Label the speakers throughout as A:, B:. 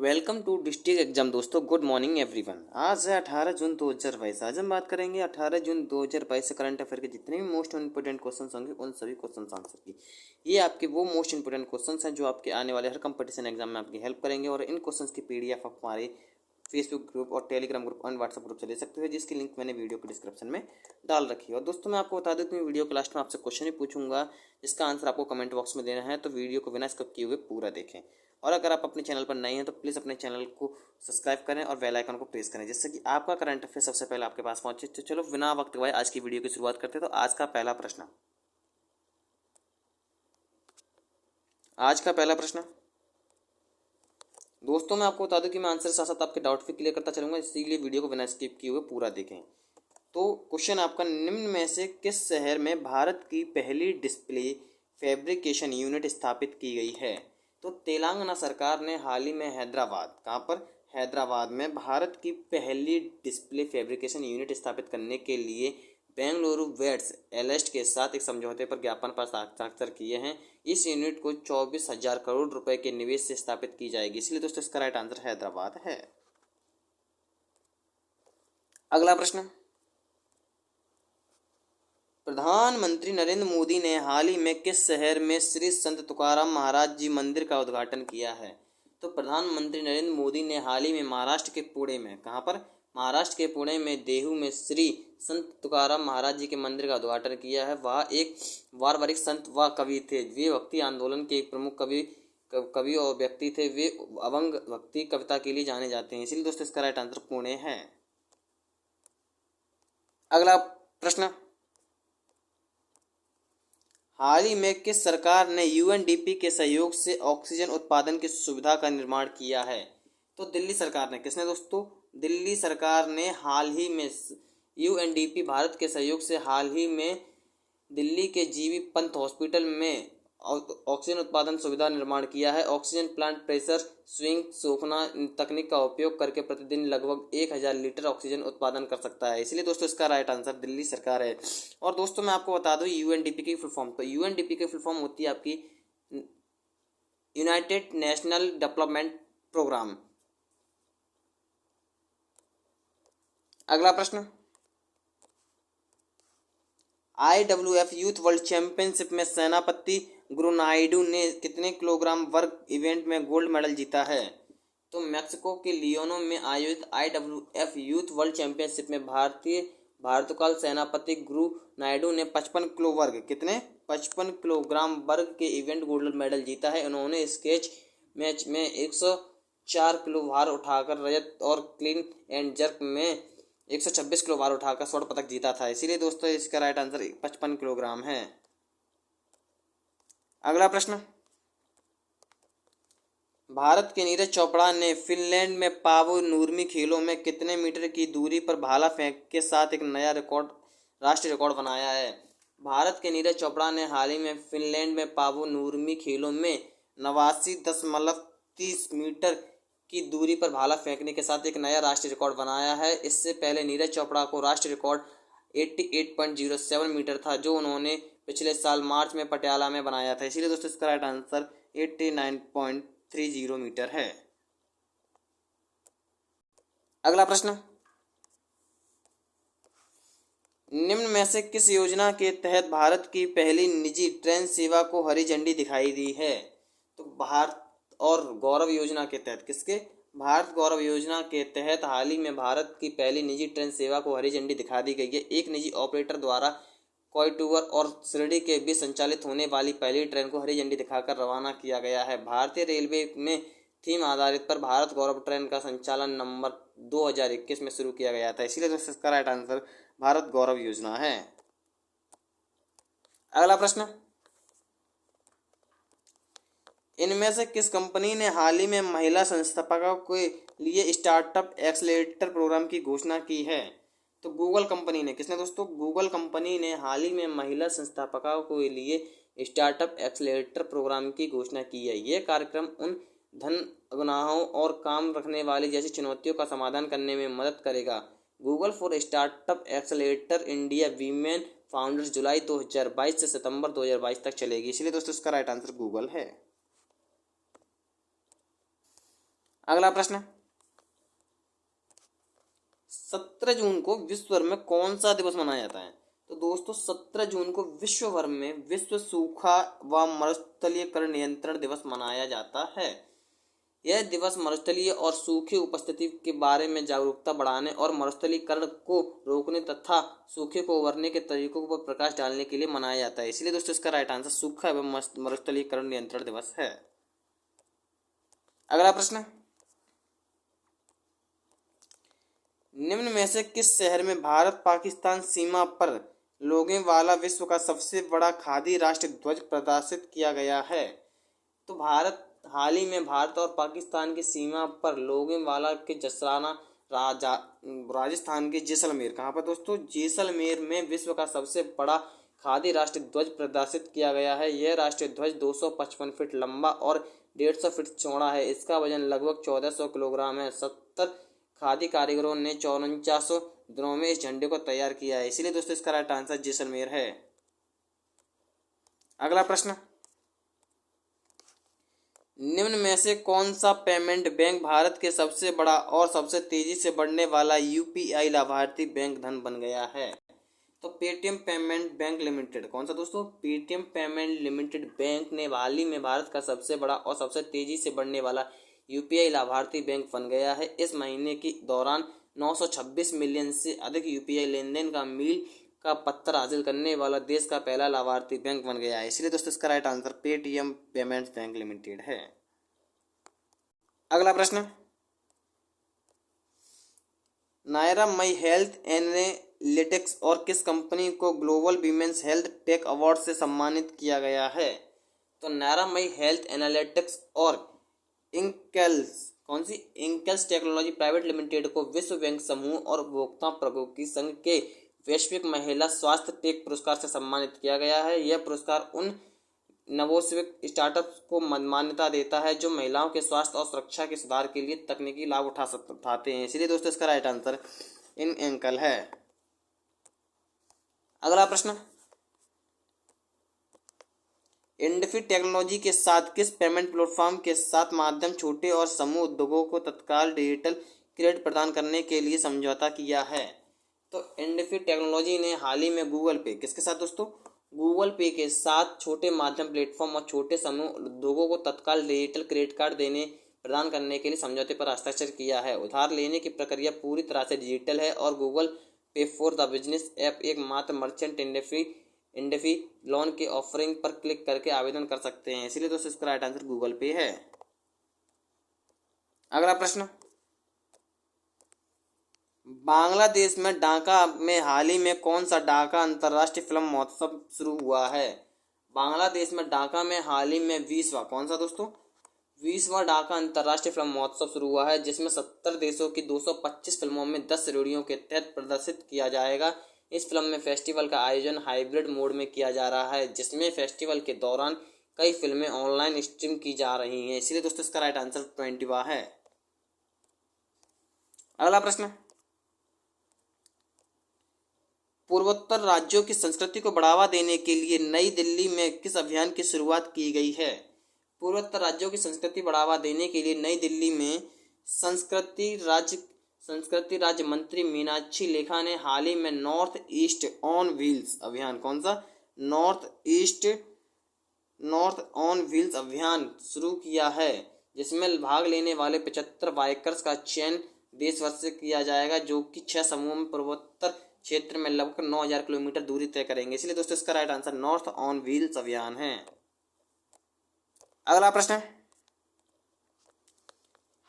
A: Welcome to district exam दोस्तों। Good morning everyone. आज है 18 जून 2022। आज हम बात करेंगे 18 जून 2022 से करंट अफेयर के जितने भी मोस्ट इंपोर्टेंट क्वेश्चन होंगे उन सभी क्वेश्चन आंसर की। ये आपके वो मोस्ट इंपोर्टेंट क्वेश्चन हैं जो आपके आने वाले हर कंपटीशन एग्जाम में आपकी हेल्प करेंगे। और इन क्वेश्चन की PDF आप हमारे फेसबुक ग्रुप और टेलीग्राम ग्रुप और व्हाट्सएप ग्रुप से ले सकते हो, जिसकी लिंक मैंने वीडियो के डिस्क्रिप्शन में डाल रखी है। और दोस्तों मैं आपको बता दूं कि मैं वीडियो के लास्ट में आपसे क्वेश्चन ही पूछूंगा, जिसका आंसर आपको कमेंट बॉक्स में देना है। तो वीडियो को बिना स्किप किए हुए पूरा देखें। और अगर आप अपने चैनल पर नए हैं तो प्लीज़ अपने चैनल को सब्सक्राइब करें और बेल आइकन को प्रेस करें, जिससे कि आपका करंट अफेयर सबसे पहले आपके पास पहुंचे। तो चलो बिना वक्त गवाए आज की वीडियो की शुरुआत करते हैं। तो आज का पहला प्रश्न दोस्तों मैं आपको बता दूं कि मैं आंसर साथ साथ आपके डाउट भी क्लियर करता चलूंगा, इसीलिए वीडियो को बिना स्किप किए हुए पूरा देखें। तो क्वेश्चन आपका, निम्न में से किस शहर में भारत की पहली डिस्प्ले फैब्रिकेशन यूनिट स्थापित की गई है? तो तेलंगाना सरकार ने हाल ही में हैदराबाद, कहाँ पर, हैदराबाद में भारत की पहली डिस्प्ले फैब्रिकेशन यूनिट स्थापित करने के लिए बेंगलुरु वेट्स एलेस्ट के साथ एक समझौते पर ज्ञापन पर हस्ताक्षर किए हैं। इस यूनिट को 24,000 करोड़ रुपए के निवेश से स्थापित की जाएगी, इसलिए दोस्तों इसका राइट आंसर हैदराबाद है। अगला प्रश्न, प्रधानमंत्री नरेंद्र मोदी ने हाल ही में किस शहर में श्री संत तुकाराम महाराज जी मंदिर का उद्घाटन किया है? तो प्रधानमंत्री नरेंद्र मोदी ने हाल ही में महाराष्ट्र के पुणे में, कहाँ पर, महाराष्ट्र के पुणे में देहू में श्री संत तुकाराम महाराज जी के मंदिर का उद्घाटन किया है। वह एक वारवारिक संत व कवि थे। वे भक्ति आंदोलन के एक प्रमुख कवि और व्यक्ति थे। वे अभंग भक्ति कविता के लिए जाने जाते हैं, इसलिए दोस्तों इसका राइट आंसर पुणे है। अगला प्रश्न, हाल ही में किस सरकार ने UNDP के सहयोग से ऑक्सीजन उत्पादन की सुविधा का निर्माण किया है? तो दिल्ली सरकार ने। किसने दोस्तों? दिल्ली सरकार ने हाल ही में UNDP भारत के सहयोग से हाल ही में दिल्ली के GV पंत हॉस्पिटल में ऑक्सीजन उत्पादन सुविधा निर्माण किया है। ऑक्सीजन प्लांट प्रेशर स्विंग सोखना तकनीक का उपयोग करके प्रतिदिन लगभग 1000 लीटर ऑक्सीजन उत्पादन कर सकता है, इसलिए दोस्तों इसका राइट आंसर दिल्ली सरकार है। और दोस्तों मैं आपको बता दूं UNDP की फुल फॉर्म, तो UNDP की फुल फॉर्म होती है आपकी यूनाइटेड नेशनल डेवलपमेंट प्रोग्राम। अगला प्रश्न, IWF यूथ वर्ल्ड चैंपियनशिप में सेनापति गुरु नायडू ने कितने किलोग्राम वर्ग इवेंट में गोल्ड मेडल जीता है? तो मैक्सिको के लियोनो में आयोजित IWF यूथ वर्ल्ड चैंपियनशिप में भारतकाल सेनापति गुरु नायडू ने 55 किलो वर्ग, कितने, 55 किलोग्राम वर्ग के इवेंट गोल्ड मेडल जीता है। उन्होंने स्केच मैच में 104 किलो भार उठाकर रजत और क्लीन एंड जर्क में 126 किलो भार उठाकर स्वर्ण पदक जीता था, इसीलिए दोस्तों इसका राइट आंसर 55 किलोग्राम है। अगला प्रश्न, भारत के नीरज चोपड़ा ने फिनलैंड में पावो नूर्मी खेलों में कितने मीटर की दूरी पर भाला फेंक के साथ एक नया राष्ट्रीय रिकॉर्ड बनाया है? भारत के नीरज चोपड़ा ने हाल ही में फिनलैंड में पावो नूर्मी खेलों में 89.30 मीटर की दूरी पर भाला फेंकने के साथ एक नया राष्ट्रीय रिकॉर्ड बनाया है। इससे पहले नीरज चोपड़ा को राष्ट्रीय रिकॉर्ड 88.07 मीटर था, जो उन्होंने पिछले साल मार्च में पटियाला में बनाया था, इसीलिए दोस्तों इसका राइट आंसर 89.30 मीटर है। अगला प्रश्न, निम्न में से किस योजना के तहत भारत की पहली निजी ट्रेन सेवा को हरी झंडी दिखाई दी है? तो भारत और गौरव योजना के तहत, किसके, भारत गौरव योजना के तहत हाल ही में भारत की पहली निजी ट्रेन सेवा को हरी झंडी दिखा दी गई है। एक निजी ऑपरेटर द्वारा कोयटूर और शिरडी के बीच संचालित होने वाली पहली ट्रेन को हरी झंडी दिखाकर रवाना किया गया है। भारतीय रेलवे में थीम आधारित पर भारत गौरव ट्रेन का संचालन नवंबर 2021 में शुरू किया गया था, इसीलिए दोस्तों इसका राइट आंसर भारत गौरव योजना है। अगला प्रश्न, इनमें से किस कंपनी ने हाल ही में महिला संस्थापकों के लिए स्टार्टअप एक्सेलरेटर प्रोग्राम की घोषणा की है? तो गूगल कंपनी ने। किसने दोस्तों? गूगल कंपनी ने हाल ही में महिला संस्थापकों के लिए स्टार्टअप एक्सेलरेटर प्रोग्राम की घोषणा की है। यह कार्यक्रम उन धन गुनाहों और काम रखने वाली जैसी चुनौतियों का समाधान करने में मदद करेगा। Google for startup accelerator India women founders जुलाई 2022 से सितंबर 2022 तक चलेगी, इसलिए दोस्तों इसका राइट आंसर गूगल है। अगला प्रश्न, 17 जून को विश्व भर में कौन सा दिवस मनाया जाता है? तो दोस्तों 17 जून को विश्व भर में विश्व सूखा व मरुस्थलीकरण नियंत्रण दिवस मनाया जाता है। यह दिवस मरुस्थलीय और सूखे उपस्थिति के बारे में जागरूकता बढ़ाने और मरुस्थलीकरण को रोकने तथा सूखे को उबरने के तरीकों पर प्रकाश डालने के लिए मनाया जाता है। इसलिए दोस्तों इसका राइट आंसर सूखा एवं मरुस्थलीकरण नियंत्रण दिवस है। अगला प्रश्न, निम्न में से किस शहर में भारत पाकिस्तान सीमा पर लोगेवाला विश्व का सबसे बड़ा खादी राष्ट्रीय ध्वज प्रदर्शित किया गया है? तो हाल ही में भारत और पाकिस्तान की सीमा पर लोगेवाला के जसराना राजस्थान के जैसलमेर, कहाँ पर दोस्तों? जैसलमेर में विश्व का सबसे बड़ा खादी राष्ट्रीय ध्वज प्रदर्शित किया गया है। यह राष्ट्रीय ध्वज 255 फीट लंबा और 150 फीट चौड़ा है। इसका वजन लगभग 1400 किलोग्राम है। 70 खादी कारीगरों ने 49 दिनों में इस झंडे को तैयार किया है। इसीलिए दोस्तों इसका राइट आंसर जैसलमेर है। अगला प्रश्न, निम्न में से कौन सा पेमेंट बैंक भारत के सबसे बड़ा और सबसे तेजी से बढ़ने वाला यूपीआई लाभार्थी बैंक धन बन गया है? तो पेटीएम पेमेंट बैंक लिमिटेड। कौन सा दोस्तों? पेटीएम पेमेंट लिमिटेड बैंक ने हाल ही में भारत का सबसे बड़ा और सबसे तेजी से बढ़ने वाला यूपीआई लाभार्थी बैंक बन गया है। इस महीने के दौरान 926 मिलियन से अधिक यूपीआई लेनदेन का मील का पत्थर हासिल करने वाला देश का पहला लाभार्थी बैंक बन गया है। इसलिए दोस्तों इसका right answer Paytm payments bank limited है। अगला प्रश्न, नायरा मई हेल्थ एनालिटिक्स और किस कंपनी को global women's health take award से सम्मानित किया गया है? तो नायरा मई हेल्थ एनालिटिक्स और इंकेल्स, कौन सी? इंकेल्स टेक्नोलॉजी प्राइवेट लिमिटेड को विश्व बैंक समूह और उपभोक्ता प्रौद्योगिकी संघ के वैश्विक महिला स्वास्थ्य टेक पुरस्कार से सम्मानित किया गया है। यह पुरस्कार उन नवोन्मेष स्टार्टअप्स को मान्यता देता है जो महिलाओं के स्वास्थ्य और सुरक्षा के सुधार के लिए तकनीकी लाभ उठाते हैं। इसलिए दोस्तों इसका राइट आंसर इन एंकल है। अगला प्रश्न, इंडफी टेक्नोलॉजी के साथ किस पेमेंट प्लेटफॉर्म के साथ माध्यम छोटे और समूह उद्योगों को तत्काल डिजिटल क्रेडिट प्रदान करने के लिए समझौता किया है? तो इंडफी टेक्नोलॉजी ने हाल ही में गूगल पे, किसके साथ दोस्तों? गूगल पे के साथ छोटे माध्यम प्लेटफॉर्म और छोटे समूह उद्योगों को तत्काल डिजिटल क्रेडिट कार्ड प्रदान करने के लिए समझौते पर हस्ताक्षर किया है। उधार लेने की प्रक्रिया पूरी तरह से डिजिटल है और गूगल पे फॉर द बिजनेस ऐप एकमात्र मर्चेंट इंडफी लोन के ऑफरिंग पर क्लिक करके आवेदन कर सकते हैं। इसलिए दोस्तों इसका राइट आंसर गूगल पे है। अगला प्रश्न, बांग्लादेश में ढाका में हाल ही में कौन सा ढाका अंतर्राष्ट्रीय फिल्म महोत्सव शुरू हुआ है? बांग्लादेश में ढाका में हाल ही में 20वां, कौन सा दोस्तों? 20वां ढाका अंतर्राष्ट्रीय फिल्म महोत्सव शुरू हुआ है, जिसमें 70 देशों की 225 फिल्मों में 10 श्रेणियों के तहत प्रदर्शित किया जाएगा। इस फिल्म में फेस्टिवल का आयोजन हाइब्रिड मोड में किया जा रहा है, जिसमें फेस्टिवल के दौरान कई फिल्में ऑनलाइन स्ट्रीम की जा रही हैं। इसलिए दोस्तों इसका राइट आंसर 20वां है। अगला प्रश्न, पूर्वोत्तर राज्यों की संस्कृति को बढ़ावा देने के लिए नई दिल्ली में किस अभियान की शुरुआत की गई है? पूर्वोत्तर राज्यों की संस्कृति बढ़ावा देने के लिए नई दिल्ली में संस्कृति राज्य मंत्री मीनाक्षी लेखा ने हाल ही में नॉर्थ ईस्ट ऑन व्हील्स अभियान, कौन सा? नॉर्थ ऑन व्हील्स अभियान शुरू किया है, जिसमें भाग लेने वाले 75 बाइकर्स का चयन देश भर से किया जाएगा, जो कि 6 समूहों में पूर्वोत्तर क्षेत्र में लगभग 9000 किलोमीटर दूरी तय करेंगे। इसलिए दोस्तों इसका right answer north on wheels अभियान है। अगला प्रश्न,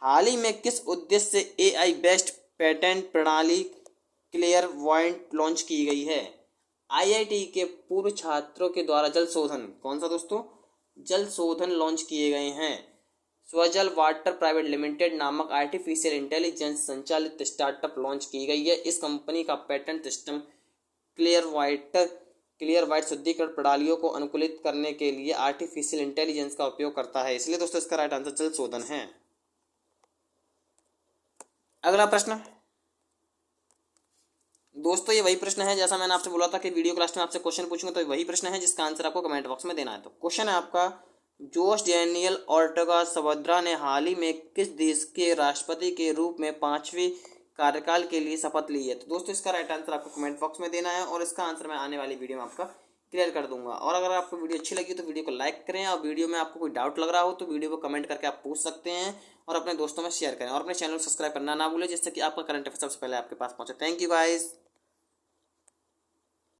A: हाल ही में किस उद्देश्य से एआई बेस्ड पेटेंट प्रणाली क्लेयरवॉयंट लॉन्च की गई है? आईआईटी के पूर्व छात्रों के द्वारा जल शोधन, कौन सा दोस्तों? जल शोधन लॉन्च किए गए हैं। स्वजल वाटर प्राइवेट लिमिटेड नामक आर्टिफिशियल इंटेलिजेंस संचालित स्टार्टअप लॉन्च की गई है। इस कंपनी का पेटेंट सिस्टम क्लियरवाइट शुद्धिकरण प्रणालियों को अनुकूलित करने के लिए आर्टिफिशियल इंटेलिजेंस का उपयोग करता है। इसलिए दोस्तों इसका राइट आंसर जल शोधन है। अगला प्रश्न, दोस्तों ये वही प्रश्न है जैसा मैंने आपसे बोला था कि वीडियो क्लास में आपसे क्वेश्चन पूछूंगा, तो वही प्रश्न है जिसका आंसर आपको कमेंट बॉक्स में देना है। तो क्वेश्चन है आपका, जोस डैनियल ओर्टेगा सवद्रा ने हाल ही में किस देश के राष्ट्रपति के रूप में 5वें कार्यकाल के लिए शपथ ली है? तो दोस्तों इसका राइट आंसर आपको कमेंट बॉक्स में देना है और इसका आंसर मैं आने वाली वीडियो में आपका क्लियर कर दूंगा। और अगर आपको वीडियो अच्छी लगी तो वीडियो को लाइक करें, और वीडियो में आपको कोई डाउट लग रहा हो तो वीडियो को कमेंट करके आप पूछ सकते हैं, और अपने दोस्तों में शेयर करें, और अपने चैनल को सब्सक्राइब करना ना भूलें, जिससे कि आपका करंट अफेयर सबसे पहले आपके पास पहुंचे। Thank you guys.